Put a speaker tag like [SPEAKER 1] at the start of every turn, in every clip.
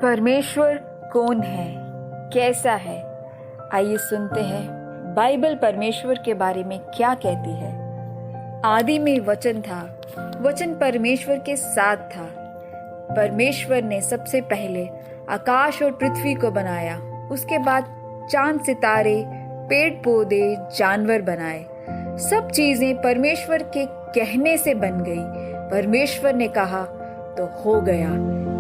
[SPEAKER 1] परमेश्वर कौन है, कैसा है? आइए सुनते हैं बाइबल परमेश्वर के बारे में क्या कहती है। आदि में वचन था, वचन परमेश्वर के साथ था। परमेश्वर ने सबसे पहले आकाश और पृथ्वी को बनाया। उसके बाद चांद, सितारे, पेड़ पौधे, जानवर बनाए। सब चीजें परमेश्वर के कहने से बन गई। परमेश्वर ने कहा तो हो गया।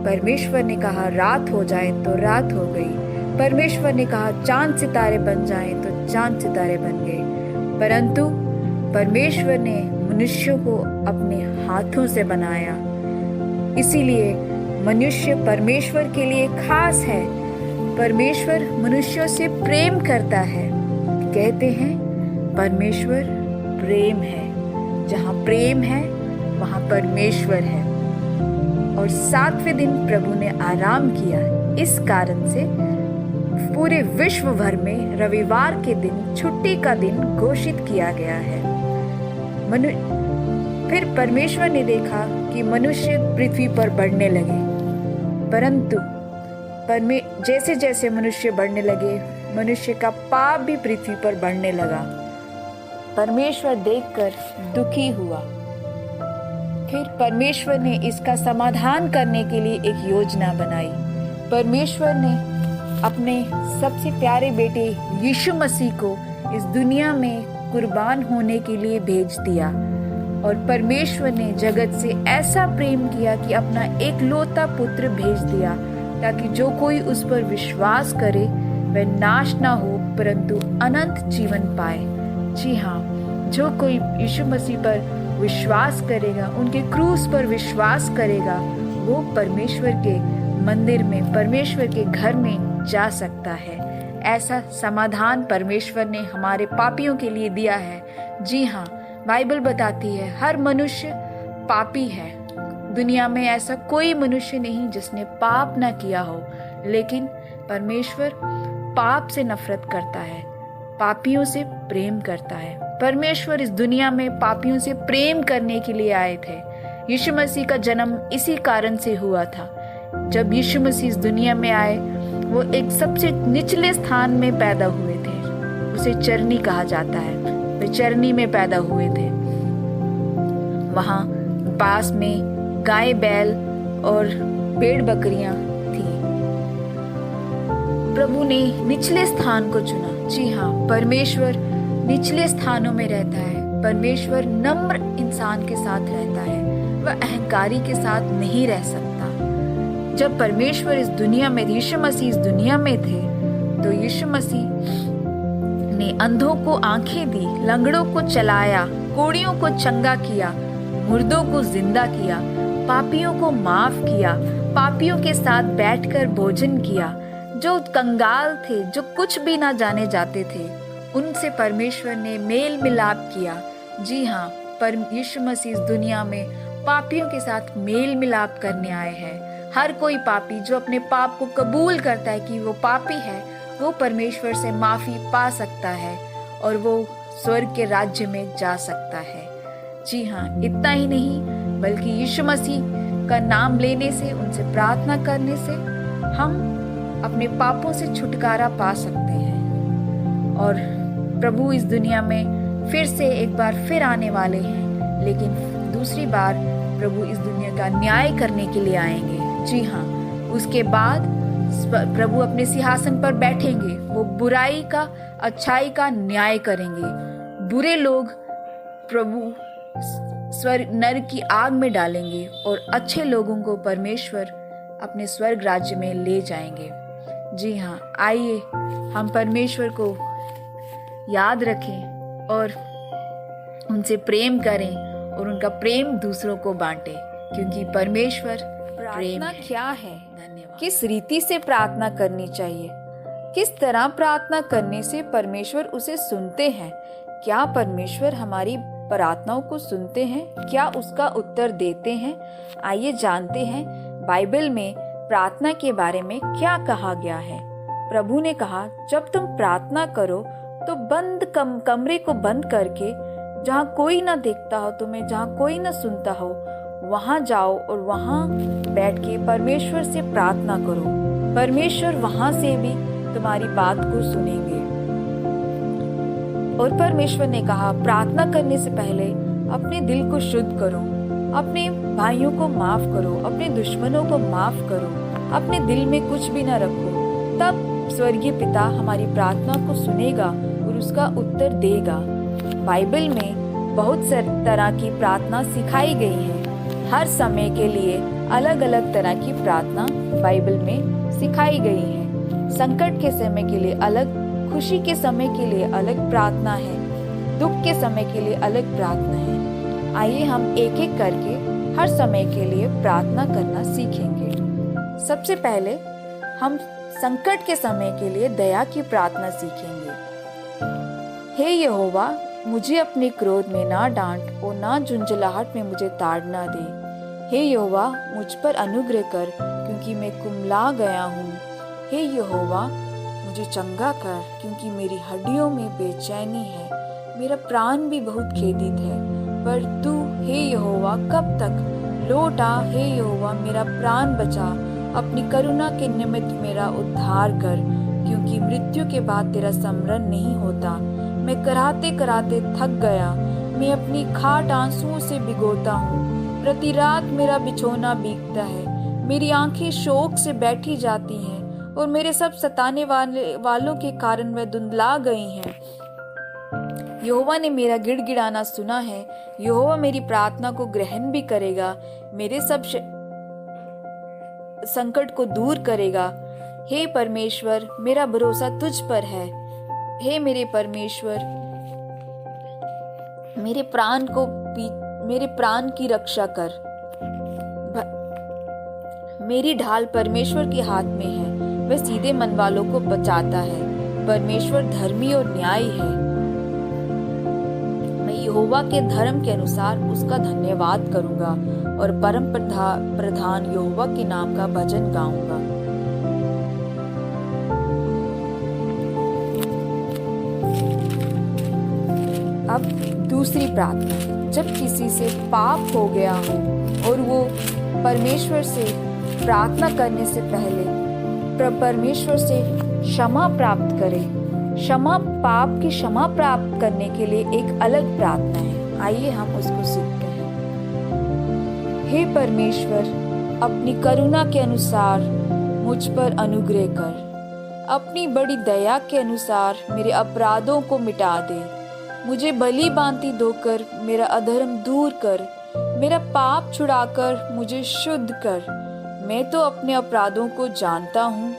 [SPEAKER 1] परमेश्वर ने कहा रात हो जाए तो रात हो गई। परमेश्वर ने कहा चांद सितारे बन जाएं तो चांद सितारे बन गए। परंतु परमेश्वर ने मनुष्यों को अपने हाथों से बनाया। इसीलिए मनुष्य परमेश्वर के लिए खास है। परमेश्वर मनुष्यों से प्रेम करता है। कहते हैं परमेश्वर प्रेम है। जहाँ प्रेम है वहाँ परमेश्वर है। और 7वें दिन प्रभु ने आराम किया। इस कारण से पूरे विश्व भर में रविवार के दिन छुट्टी का दिन घोषित किया गया है। फिर परमेश्वर ने देखा कि मनुष्य पृथ्वी पर बढ़ने लगे। परंतु जैसे जैसे मनुष्य बढ़ने लगे, मनुष्य का पाप भी पृथ्वी पर बढ़ने लगा। परमेश्वर देखकर दुखी हुआ। फिर परमेश्वर ने इसका समाधान करने के लिए एक योजना बनाई। परमेश्वर ने अपने सबसे प्यारे बेटे यीशु मसीह को इस दुनिया में कुर्बान होने के लिए भेज दिया। और परमेश्वर ने जगत से ऐसा प्रेम किया कि अपना एकलौता पुत्र भेज दिया, ताकि जो कोई उस पर विश्वास करे वह नाश ना हो परंतु अनंत जीवन पाए। जी हाँ, जो कोई यीशु मसीह पर विश्वास करेगा, उनके क्रूस पर विश्वास करेगा, वो परमेश्वर के मंदिर में, परमेश्वर के घर में जा सकता है। ऐसा समाधान परमेश्वर ने हमारे पापियों के लिए दिया है। जी हाँ, बाइबल बताती है हर मनुष्य पापी है। दुनिया में ऐसा कोई मनुष्य नहीं जिसने पाप ना किया हो, लेकिन परमेश्वर पाप से नफरत करता है, पापियों से प्रेम करता है। परमेश्वर इस दुनिया में पापियों से प्रेम करने के लिए आए थे। यीशु मसीह का जन्म इसी कारण से हुआ था। जब यीशु मसीह इस दुनिया में आए, वो एक सबसे निचले स्थान में पैदा हुए थे। उसे चरनी कहा जाता है। वे चरनी में पैदा हुए थे। वहां पास में गाय, बैल और भेड़ बकरियां थी। प्रभु ने निचले स्थान को चुना। जी हाँ, परमेश्वर निचले स्थानों में रहता है। परमेश्वर नम्र इंसान के साथ रहता है। वह अहंकारी के साथ नहीं रह सकता। जब परमेश्वर इस दुनिया में, यीशु मसीह इस दुनिया में थे, तो यीशु मसीह ने अंधों को आंखें दी, लंगड़ों को चलाया, कोढ़ियों को चंगा किया, मुर्दों को जिंदा किया, पापियों को माफ किया, पापियों के साथ बैठकर भोजन किया। जो कंगाल थे, जो कुछ भी ना जाने जाते थे, उनसे परमेश्वर ने मेल मिलाप किया। जी हाँ, यीशु मसीह इस दुनिया में पापियों के साथ मेल मिलाप करने आए हैं। हर कोई पापी जो अपने पाप को कबूल करता है कि वो पापी है, वो परमेश्वर से माफी पा सकता है और वो स्वर्ग के राज्य में जा सकता है। जी हाँ, इतना ही नहीं बल्कि यीशु मसीह का नाम लेने से, उनसे प्रार्थना करने से हम अपने पापों से छुटकारा पा सकते हैं। और प्रभु इस दुनिया में फिर से एक बार फिर आने वाले हैं, लेकिन दूसरी बार प्रभु इस दुनिया का न्याय करने के लिए आएंगे। जी हाँ, उसके बाद प्रभु अपने सिंहासन पर बैठेंगे। वो बुराई का, अच्छाई का न्याय करेंगे। बुरे लोग प्रभु स्वर्ग नरक की आग में डालेंगे और अच्छे लोगों को परमेश्वर अपने स्वर्ग राज्य में ले जाएंगे। जी हाँ, आइए हम परमेश्वर को याद रखें और उनसे प्रेम करें और उनका प्रेम दूसरों को बांटें, क्योंकि परमेश्वर प्रेम है। क्या है? धन्यवाद। किस रीति से प्रार्थना करनी चाहिए? किस तरह प्रार्थना करने से परमेश्वर उसे सुनते हैं? क्या परमेश्वर हमारी प्रार्थनाओं को सुनते हैं? क्या उसका उत्तर देते हैं? आइए जानते हैं बाइबल में प्रार्थना के बारे में क्या कहा गया है। प्रभु ने कहा, जब तुम प्रार्थना करो तो कमरे को बंद करके, जहाँ कोई ना देखता हो तुम्हें, जहाँ कोई ना सुनता हो, वहां जाओ और वहां बैठ के परमेश्वर से प्रार्थना करो। परमेश्वर वहां से भी तुम्हारी बात को सुनेंगे। और परमेश्वर ने कहा, प्रार्थना करने से पहले अपने दिल को शुद्ध करो, अपने भाइयों को माफ करो, अपने दुश्मनों को माफ करो, अपने दिल में कुछ भी न रखो। तब स्वर्गीय पिता हमारी प्रार्थना को सुनेगा और उसका उत्तर देगा। बाइबल में बहुत सारी तरह की प्रार्थना सिखाई गई है। हर समय के लिए अलग अलग तरह की प्रार्थना बाइबल में सिखाई गई है। संकट के समय के लिए अलग, खुशी के समय के लिए अलग प्रार्थना है, दुख के समय के लिए अलग प्रार्थना है। आइए हम एक एक करके हर समय के लिए प्रार्थना करना सीखेंगे। सबसे पहले हम संकट के समय के लिए दया की प्रार्थना सीखेंगे। हे यहोवा, मुझे अपने क्रोध में ना डांट और ना झुंझलाहट में मुझे ताड़ ना दे। हे यहोवा, मुझ पर अनुग्रह कर, क्योंकि मैं कुम्हला गया हूँ। हे यहोवा, मुझे चंगा कर, क्योंकि मेरी हड्डियों में बेचैनी है, मेरा प्राण भी बहुत खेदित है। पर तू हे यहोवा कब तक? लौट आ, हे यहोवा मेरा प्राण बचा, अपनी करुणा के निमित्त मेरा उद्धार कर, क्योंकि मृत्यु के बाद तेरा स्मरण नहीं होता। मैं कराहते कराहते थक गया, मैं अपनी खाट आंसुओं से भिगोता हूँ। प्रति रात मेरा बिछौना भीगता है, मेरी आंखें शोक से बैठी जाती हैं और मेरे सब सताने वालों के कारण वह धुंधला गई हैं। यहोवा ने मेरा गिड़गिड़ाना सुना है, यहोवा मेरी प्रार्थना को ग्रहण भी करेगा, मेरे सब संकट को दूर करेगा। हे परमेश्वर, मेरा भरोसा तुझ पर है। हे मेरे परमेश्वर, मेरे प्राण की रक्षा कर। मेरी ढाल परमेश्वर के हाथ में है, वह सीधे मन वालों को बचाता है। परमेश्वर धर्मी और न्यायी है। मैं यहोवा के धर्म के अनुसार उसका धन्यवाद करूंगा और परम प्रधान यहोवा के नाम का भजन गाऊंगा। अब दूसरी प्रार्थना, जब किसी से पाप हो गया हो और वो परमेश्वर से प्रार्थना करने से पहले परमेश्वर से क्षमा प्राप्त करे। पाप की क्षमा प्राप्त करने के लिए एक अलग प्रार्थना है। आइए हम उसको सीखते हैं। हे परमेश्वर, अपनी करुणा के अनुसार मुझ पर अनुग्रह कर, अपनी बड़ी दया के अनुसार मेरे अपराधों को मिटा दे। मुझे भली भांति धोकर मेरा अधर्म दूर कर, मेरा पाप छुड़ाकर मुझे शुद्ध कर। मैं तो अपने अपराधों को जानता हूँ,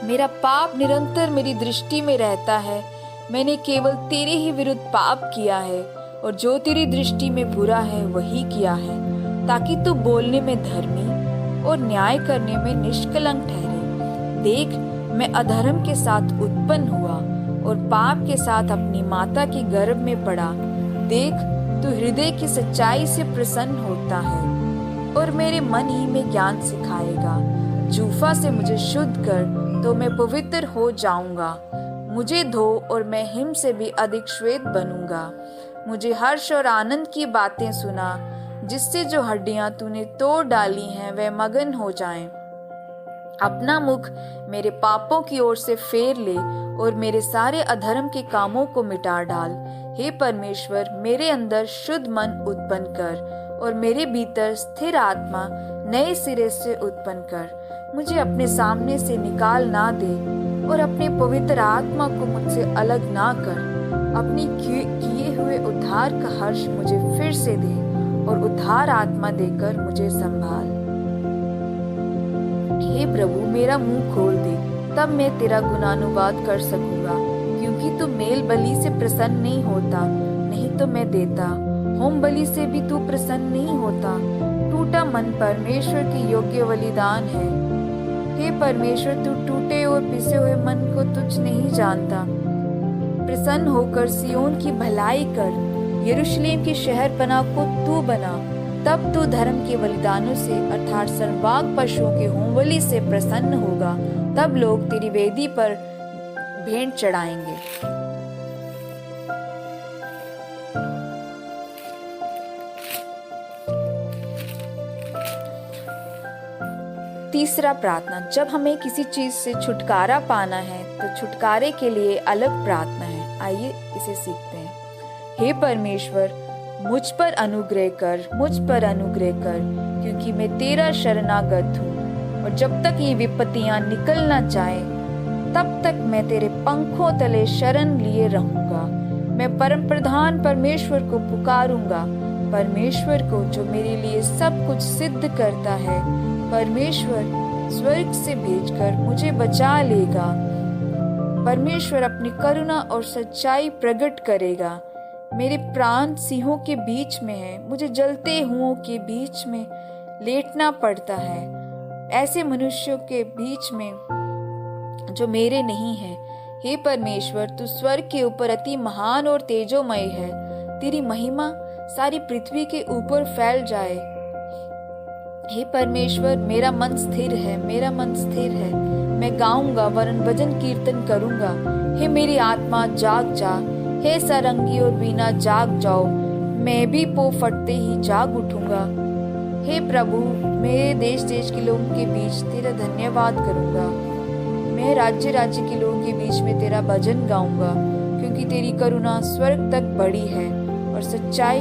[SPEAKER 1] मेरा पाप निरंतर मेरी दृष्टि में रहता है। मैंने केवल तेरे ही विरुद्ध पाप किया है और जो तेरी दृष्टि में बुरा है वही किया है, ताकि तू बोलने में धर्मी और न्याय करने में निष्कलंक ठहरे। देख, मैं अधर्म के साथ उत्पन्न हुआ और पाप के साथ अपनी माता के गर्भ में पड़ा। देख, तू हृदय की सच्चाई से प्रसन्न होता है और मेरे मन ही में ज्ञान सिखाएगा। जूफा से मुझे शुद्ध कर, तो मैं पवित्र हो जाऊंगा। मुझे धो और मैं हिम से भी अधिक श्वेत बनूंगा। मुझे हर्ष और आनंद की बातें सुना, जिससे जो हड्डियां तूने तोड़ डाली हैं वह मगन हो जाएं। अपना मुख मेरे पापों की ओर से फेर ले और मेरे सारे अधर्म के कामों को मिटा डाल। हे परमेश्वर, मेरे अंदर शुद्ध मन उत्पन्न कर और मेरे भीतर स्थिर आत्मा नए सिरे से उत्पन्न कर। मुझे अपने सामने से निकाल ना दे और अपने पवित्र आत्मा को मुझसे अलग ना कर। अपनी किए हुए उद्धार का हर्ष मुझे फिर से दे और उद्धार आत्मा देकर मुझे संभाल। हे प्रभु, मेरा मुंह खोल दे, तब मैं तेरा गुणानुवाद कर सकूंगा, क्योंकि तू मेल बलि से प्रसन्न नहीं होता, नहीं तो मैं देता। होम बलि से भी तू प्रसन्न नहीं होता। टूटा मन परमेश्वर की योग्य बलिदान है। हे परमेश्वर, तू टूटे और पिसे हुए मन को तुझ नहीं जानता। प्रसन्न होकर सियोन की भलाई कर, यरूशलेम की शहरपनाह को तू बना। तब तू धर्म के बलिदानों से अर्थात सर्वांग पशुओं के होमबलि से प्रसन्न होगा। तब लोग तेरी वेदी पर भेंट चढ़ाएंगे। तीसरा प्रार्थना, जब हमें किसी चीज से छुटकारा पाना है तो छुटकारे के लिए अलग प्रार्थना है। आइए इसे सीखते हैं। हे परमेश्वर, मुझ पर अनुग्रह कर, मुझ पर अनुग्रह कर, क्योंकि मैं तेरा शरणागत हूँ। और जब तक ये विपत्तियां निकल ना जाए तब तक मैं तेरे पंखों तले शरण लिए रहूंगा। मैं परम प्रधान परमेश्वर को पुकारूंगा, परमेश्वर को जो मेरे लिए सब कुछ सिद्ध करता है। परमेश्वर स्वर्ग से भेजकर मुझे बचा लेगा। परमेश्वर अपनी करुणा और सच्चाई प्रकट करेगा। मेरे प्राण सिंहों के बीच में है, मुझे जलते हुओं के बीच में लेटना पड़ता है, ऐसे मनुष्यों के बीच में जो मेरे नहीं है। हे परमेश्वर, तू स्वर्ग के ऊपर अति महान और तेजोमय है। तेरी महिमा सारी पृथ्वी के ऊपर फैल जाए। हे परमेश्वर, मेरा मन स्थिर है, मेरा मन स्थिर है। मैं गाऊंगा वरन भजन कीर्तन करूंगा। हे मेरी आत्मा जाग जा, हे सारंगी और वीणा जाग जाओ। मैं भी पो फटते ही जाग उठूंगा। हे प्रभु, मेरे देश देश के लोगों के बीच तेरा धन्यवाद करूंगा। मैं राज्य राज्य के लोगों के बीच में तेरा भजन गाऊंगा, क्योंकि तेरी करुणा स्वर्ग तक बढ़ी है और सच्चाई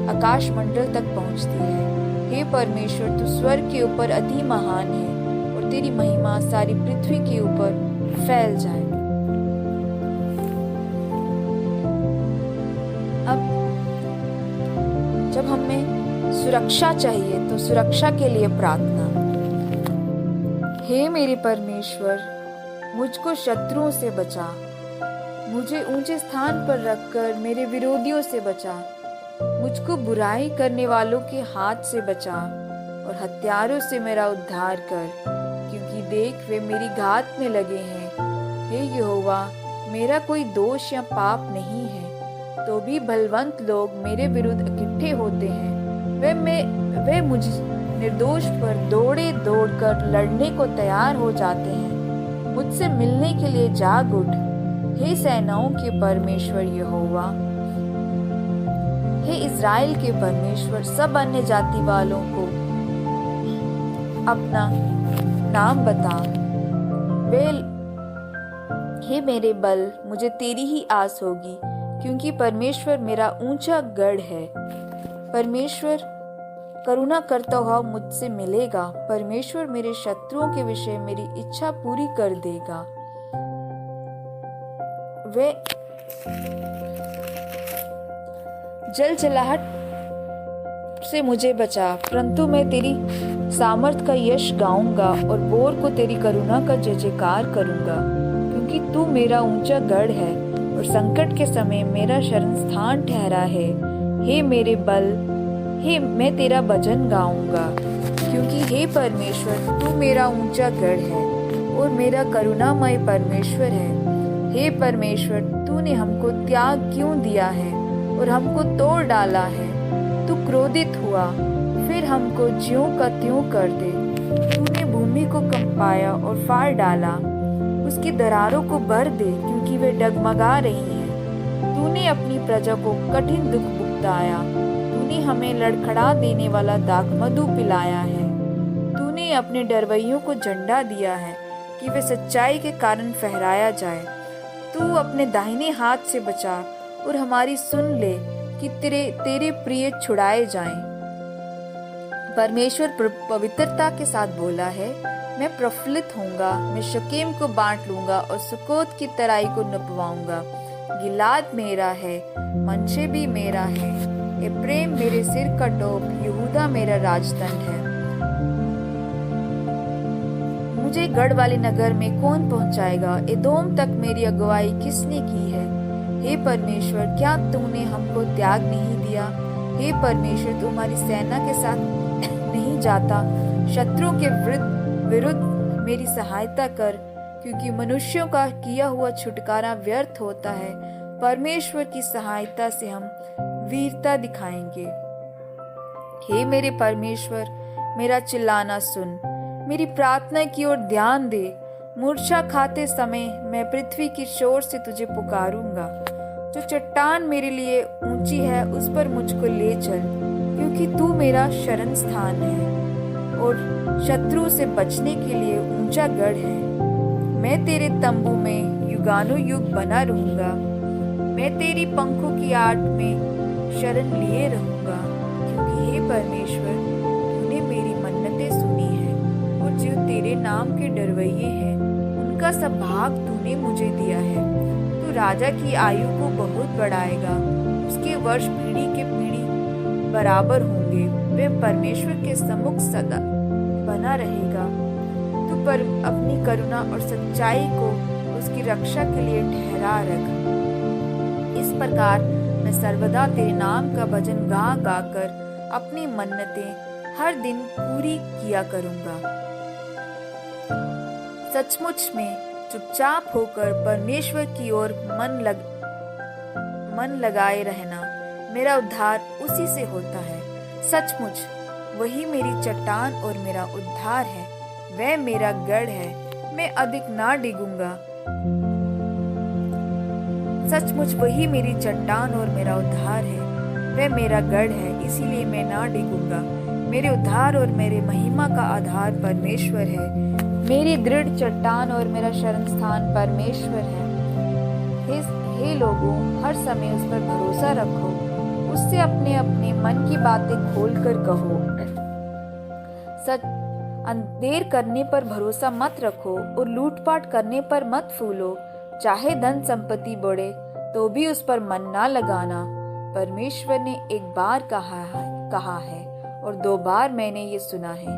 [SPEAKER 1] आकाश मंडल तक पहुंचती है। हे परमेश्वर, तू स्वर्ग के ऊपर अति महान है और तेरी महिमा सारी पृथ्वी के ऊपर फैल जाए। अब जब हमें सुरक्षा चाहिए तो सुरक्षा के लिए प्रार्थना। हे मेरे परमेश्वर, मुझको शत्रुओं से बचा, मुझे ऊंचे स्थान पर रखकर मेरे विरोधियों से बचा। मुझको बुराई करने वालों के हाथ से बचा और हत्यारों से मेरा उद्धार कर, क्योंकि देख वे मेरी घात में लगे हैं। हे यहोवा, मेरा कोई दोष या पाप नहीं है, तो भी बलवंत लोग मेरे विरुद्ध इकट्ठे होते हैं। वे मुझ निर्दोष पर दौड़े दौड़कर लड़ने को तैयार हो जाते हैं। मुझसे मिलने के लिए जाग उठ, हे सेनाओं के परमेश्वर यहोवा। हे इज़राइल के परमेश्वर, सब अन्य जाति वालों को अपना नाम बता। हे मेरे बल, मुझे तेरी ही आस होगी, क्योंकि परमेश्वर मेरा ऊंचा गढ़ है। परमेश्वर करुणा करता हुआ मुझसे मिलेगा। परमेश्वर मेरे शत्रुओं के विषय मेरी इच्छा पूरी कर देगा। वे जलजलाहट से मुझे बचा, परंतु मैं तेरी सामर्थ का यश गाऊंगा और बोर को तेरी करुणा का जय जयकार करूंगा, क्योंकि तू मेरा ऊंचा गढ़ है और संकट के समय मेरा शरण स्थान ठहरा है। हे मेरे बल, हे मैं तेरा भजन गाऊंगा, क्योंकि हे परमेश्वर, तू मेरा ऊंचा गढ़ है और मेरा करुणामय परमेश्वर है। हे परमेश्वर, तूने हमको त्याग क्यों दिया है और हमको तोड़ डाला है? तू क्रोधित हुआ, फिर हमको ज्यों का त्यों कर दे। तूने भूमि को कंपाया और फाड़ डाला, उसकी दरारों को भर दे, क्योंकि वे डगमगा रही हैं। तूने अपनी प्रजा को कठिन दुख भुगताया, तूने हमें लड़खड़ा देने वाला दाखमधु पिलाया है। तूने अपने डरवैयों को झंडा दिया है कि वे सच्चाई के कारण फहराया जाए। तू अपने दाहिने हाथ से बचा और हमारी सुन ले कि तेरे प्रिय छुड़ाए जाएं। परमेश्वर पवित्रता के साथ बोला है, मैं प्रफुल्लित होऊंगा, मैं शकेम को बांट लूंगा और सुकोत की तराई को नपवाऊंगा। गिलाद मेरा है, मनशे भी मेरा है, एफ्रेम मेरे सिर का टोप, यहूदा मेरा राजदंड है। मुझे गढ़ वाले नगर में कौन पहुंचाएगा? एदोम तक मेरी अगुवाई किसने की है? हे परमेश्वर, क्या तूने हमको त्याग नहीं दिया? हे परमेश्वर, तू हमारी सेना के साथ नहीं जाता। शत्रुओं के विरुद्ध मेरी सहायता कर, क्योंकि मनुष्यों का किया हुआ छुटकारा व्यर्थ होता है। परमेश्वर की सहायता से हम वीरता दिखाएंगे। हे मेरे परमेश्वर, मेरा चिल्लाना सुन, मेरी प्रार्थना की ओर ध्यान दे। मूर्छा खाते समय मैं पृथ्वी की शोर से तुझे पुकारूंगा। जो चट्टान मेरे लिए ऊंची है, उस पर मुझको ले चल, क्योंकि तू मेरा शरण स्थान है और शत्रु से बचने के लिए ऊंचा गढ़ है। मैं तेरे तंबू में युगानुयुग बना रहूंगा। मैं तेरी पंखों की आड़ में शरण लिए रहूंगा, क्योंकि हे परमेश्वर, तूने मेरी मन्नतें सुनी है और जो तेरे नाम के डरवैये हैं उनका सब भाग तूने मुझे दिया है। तू राजा की आयु को बहुत बढ़ाएगा, उसके वर्ष पीढ़ी के पीढ़ी बराबर होंगे। वह परमेश्वर के सम्मुख सदा बना रहेगा। तू पर अपनी करुणा और सच्चाई को उसकी रक्षा के लिए ठहरा रख। इस प्रकार मैं सर्वदा तेरे नाम का भजन गा गा कर अपनी मन्नतें हर दिन पूरी किया करूंगा। सचमुच में चुपचाप होकर परमेश्वर की ओर मन लगाए रहना, मेरा उद्धार उसी से होता है। सचमुच वही मेरी चट्टान और मेरा उद्धार है, वह मेरा गढ़ है, मैं अधिक ना डिगूंगा। सचमुच वही मेरी चट्टान और मेरा उद्धार है, वह मेरा गढ़ है, इसीलिए मैं ना डिगूंगा। मेरे उद्धार और मेरे महिमा का आधार परमेश्वर है। मेरी दृढ़ चट्टान और मेरा शरण स्थान परमेश्वर है। हे लोगों, हर समय उस पर भरोसा रखो, उससे अपने अपने मन की बातें खोलकर कहो। देर करने पर भरोसा मत रखो और लूटपाट करने पर मत फूलो। चाहे धन संपत्ति बढ़े तो भी उस पर मन ना लगाना। परमेश्वर ने एक बार कहा है और 2 बार मैंने ये सुना है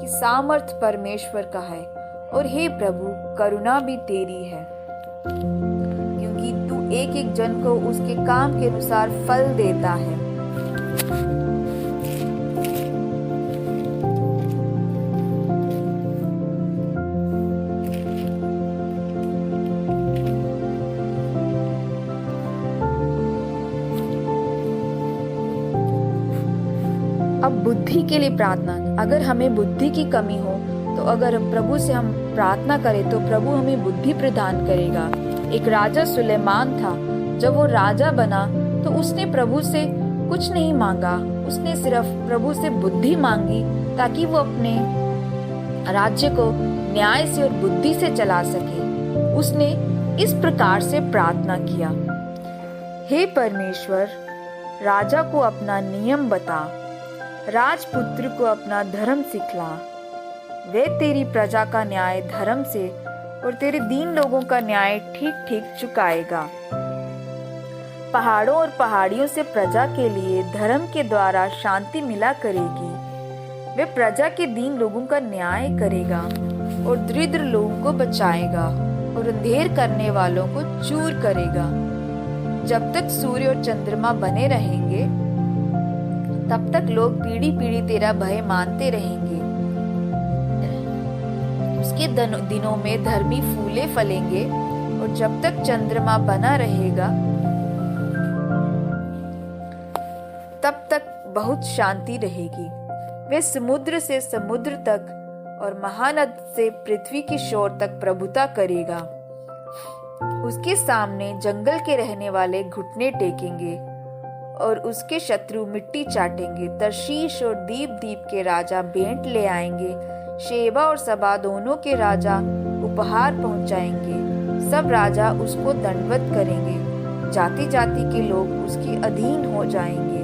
[SPEAKER 1] कि सामर्थ परमेश्वर का है, और हे प्रभु, करुणा भी तेरी है, क्योंकि तू एक एक जन को उसके काम के अनुसार फल देता है। अब बुद्धि के लिए प्रार्थना। अगर हमें बुद्धि की कमी हो तो अगर प्रभु से हम प्रार्थना करें तो प्रभु हमें बुद्धि प्रदान करेगा। एक राजा सुलेमान था। जब वो राजा बना तो उसने प्रभु से कुछ नहीं मांगा, उसने सिर्फ प्रभु से बुद्धि मांगी ताकि वो अपने राज्य को न्याय से और बुद्धि से चला सके। उसने इस प्रकार से प्रार्थना किया, हे परमेश्वर, राजा को अपना नियम बता, राजपुत्र को अपना धर्म सिखला। वे तेरी प्रजा का न्याय धर्म से और तेरे दीन लोगों का न्याय ठीक ठीक चुकाएगा। पहाड़ों और पहाड़ियों से प्रजा के लिए धर्म के द्वारा शांति मिला करेगी। वे प्रजा के दीन लोगों का न्याय करेगा और दरिद्र लोगों को बचाएगा और अंधेर करने वालों को चूर करेगा। जब तक सूर्य और चंद्रमा बने रहेंगे तब तक लोग पीढ़ी पीढ़ी तेरा भय मानते रहेंगे। उसके दिनों में धर्मी फूले फलेंगे और जब तक चंद्रमा बना रहेगा तब तक बहुत शांति रहेगी। वे समुद्र से समुद्र तक और महानद से पृथ्वी की शोर तक प्रभुता करेगा। उसके सामने जंगल के रहने वाले घुटने टेकेंगे और उसके शत्रु मिट्टी चाटेंगे। तर्शीश और दीप के राजा भेंट ले आएंगे। शेबा और सबा दोनों के राजा उपहार पहुंचाएंगे। सब राजा उसको दंडवत करेंगे। जाति जाति के लोग उसके अधीन हो जाएंगे,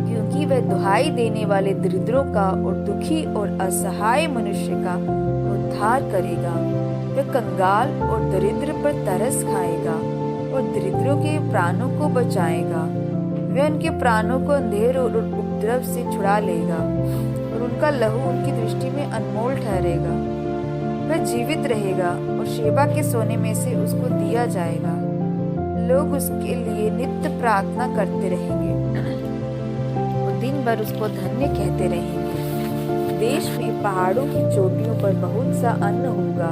[SPEAKER 1] क्योंकि वह दुहाई देने वाले दरिद्रों का और दुखी और असहाय मनुष्य का उद्धार करेगा। वह कंगाल और दरिद्र पर तरस खाएगा और दरिद्रों के प्राणों को बचाएगा। वह उनके प्राणों को अंधेर और उपद्रव से छुड़ा लेगा और उनका लहू उनकी दृष्टि में अनमोल ठहरेगा। वह जीवित रहेगा और शेबा के सोने में से उसको दिया जाएगा। लोग उसके लिए नित्य प्रार्थना करते रहेंगे और दिन भर उसको धन्य कहते रहेंगे। देश में पहाड़ों की चोटियों पर बहुत सा अन्न होगा,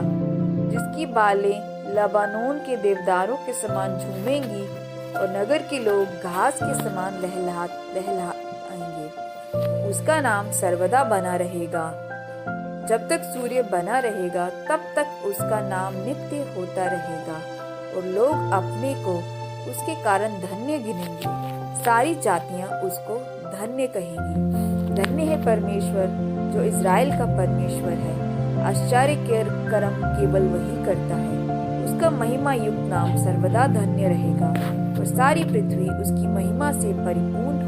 [SPEAKER 1] जिसकी बालें लबानोन के देवदारों के समान झूमेंगी और नगर के लोग घास के समान लहलहाएंगे। उसका नाम सर्वदा बना रहेगा। जब तक सूर्य बना रहेगा तब तक उसका नाम नित्य होता रहेगा और लोग अपने को उसके कारण धन्य गिनेंगे। सारी जातियां उसको धन्य कहेंगी। धन्य है परमेश्वर जो इज़राइल का परमेश्वर है। आश्चर्य के कर्म केवल वही करता है। उसका महिमा युक्त नाम सर्वदा धन्य रहेगा और सारी पृथ्वी उसकी महिमा से परिपूर्ण